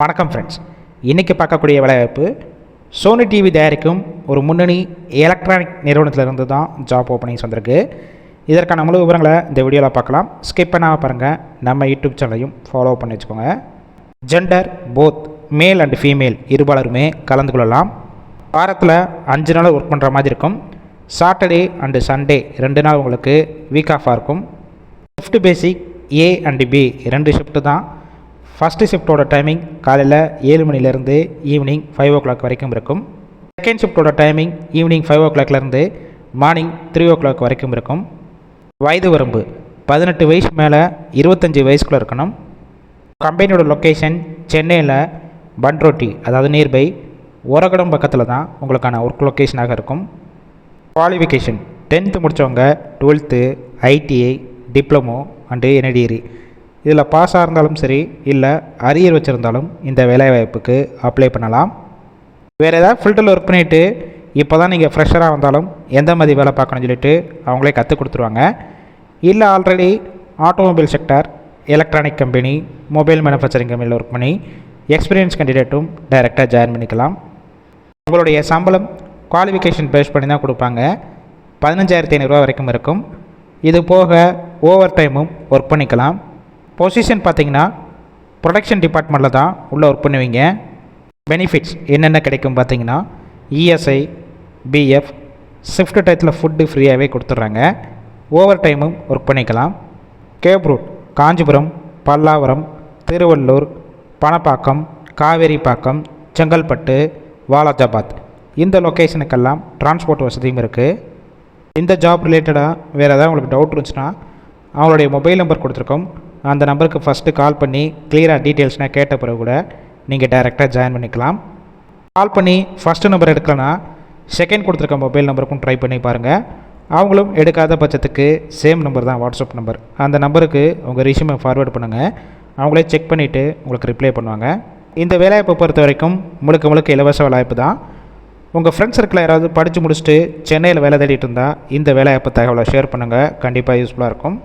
வணக்கம் ஃப்ரெண்ட்ஸ். இன்றைக்கி பார்க்கக்கூடிய வேலைவாய்ப்பு சோனி டிவி தயாரிக்கும் ஒரு முன்னணி எலக்ட்ரானிக் நிறுவனத்திலிருந்து தான் ஜாப் ஓப்பனிங்ஸ் வந்திருக்கு. இதற்கான முழு விவரங்களை இந்த வீடியோவில் பார்க்கலாம். ஸ்கிப் பண்ணாமல் பாருங்கள். நம்ம யூடியூப் சேனலையும் ஃபாலோ பண்ணி வச்சுக்கோங்க. Gender both male and female இருபாலருமே கலந்து கொள்ளலாம். வாரத்தில் 5 நாள் ஒர்க் பண்ணுற மாதிரி இருக்கும். சாட்டர்டே அண்டு சண்டே 2 நாள் உங்களுக்கு வீக் ஆஃபாக இருக்கும். Shift basic A and B 2 shift தான். ஃபஸ்ட்டு ஷிஃப்ட்டோட டைமிங் காலையில் 7 மணிலேருந்து ஈவினிங் 5 o'clock வரைக்கும் இருக்கும். செகண்ட் ஷிஃப்ட்டோட டைமிங் ஈவினிங் 5 o'clockலேருந்து மார்னிங் 3 o'clock வரைக்கும் இருக்கும். வயது வரம்பு 18 வயசு மேலே 25 வயசுக்குள்ளே இருக்கணும். கம்பெனியோட லொக்கேஷன் சென்னையில் பன்ரோட்டி, அதாவது நியர்பை ஒரகடம் பக்கத்தில் தான் உங்களுக்கான ஒர்க் லொக்கேஷனாக இருக்கும். குவாலிஃபிகேஷன் 10th முடித்தவங்க 12th, ITI, diploma and NDRE இதில் பாஸாக இருந்தாலும் சரி, இல்லை அரியர் வச்சுருந்தாலும் இந்த வேலைவாய்ப்புக்கு அப்ளை பண்ணலாம். வேறு ஏதாவது ஃபீல்டில் ஒர்க் பண்ணிவிட்டு இப்போ தான் நீங்கள் ஃப்ரெஷராக வந்தாலும் எந்த மாதிரி வேலை பார்க்கணும்னு சொல்லிட்டு அவங்களே கற்றுக் கொடுத்துருவாங்க. இல்லை already automobile sector, electronic company, mobile manufacturing கம்பெனியில் ஒர்க் பண்ணி எக்ஸ்பீரியன்ஸ் கேண்டிடேட்டும் டைரெக்டாக ஜாயின் பண்ணிக்கலாம். உங்களுடைய சம்பளம் குவாலிஃபிகேஷன் பேஸ் பண்ணி தான் கொடுப்பாங்க. 15,500 வரைக்கும் இருக்கும். இது போக ஓவர் டைமும் ஒர்க் பண்ணிக்கலாம். பொசிஷன் பார்த்திங்கன்னா ப்ரொடக்ஷன் டிபார்ட்மெண்ட்டில் தான் உள்ளே ஒர்க் பண்ணுவீங்க. பெனிஃபிட்ஸ் என்னென்ன கிடைக்கும் பார்த்திங்கன்னா ESI, BF, ஷிஃப்ட் டயத்தில் ஃபுட்டு ஃப்ரீயாகவே கொடுத்துட்றாங்க. ஓவர் டைமும் ஒர்க் பண்ணிக்கலாம். கேப் ரூட் காஞ்சிபுரம், பல்லாவரம், திருவள்ளூர், பணப்பாக்கம், காவேரிப்பாக்கம், செங்கல்பட்டு, வாலாஜாபாத் இந்த லொக்கேஷனுக்கெல்லாம் டிரான்ஸ்போர்ட் வசதியும் இருக்குது. இந்த ஜாப் ரிலேட்டடாக வேறு ஏதாவது உங்களுக்கு டவுட் இருந்துச்சுன்னா அவங்களுடைய மொபைல் நம்பர் கொடுத்துருக்கோம். அந்த நம்பருக்கு ஃபஸ்ட்டு கால் பண்ணி கிளியராக டீட்டெயில்ஸ்னால் கேட்ட பிறகு கூட நீங்கள் டைரெக்டாக ஜாயின் பண்ணிக்கலாம். கால் பண்ணி ஃபஸ்ட்டு நம்பர் எடுக்கலன்னா செகண்ட் கொடுத்துருக்க மொபைல் நம்பருக்கும் ட்ரை பண்ணி பாருங்கள். அவங்களும் எடுக்காத பட்சத்துக்கு சேம் நம்பர் தான் வாட்ஸ்அப் நம்பர். அந்த நம்பருக்கு உங்கள் ரெஸ்யூமை ஃபார்வேர்ட் பண்ணுங்கள். அவங்களே செக் பண்ணிவிட்டு உங்களுக்கு ரிப்ளை பண்ணுவாங்க. இந்த வேலைவாய்ப்பை பொறுத்த வரைக்கும் முழுக்க இலவச வேலைவாய்ப்பு தான். உங்கள் ஃப்ரெண்ட்ஸ் சர்க்கிளில் யாராவது படித்து முடிச்சுட்டு சென்னையில் வேலை தேடிட்டு இருந்தால் இந்த வேலைவாய்ப்பு தகவலை ஷேர் பண்ணுங்கள். கண்டிப்பாக யூஸ்ஃபுல்லாக இருக்கும்.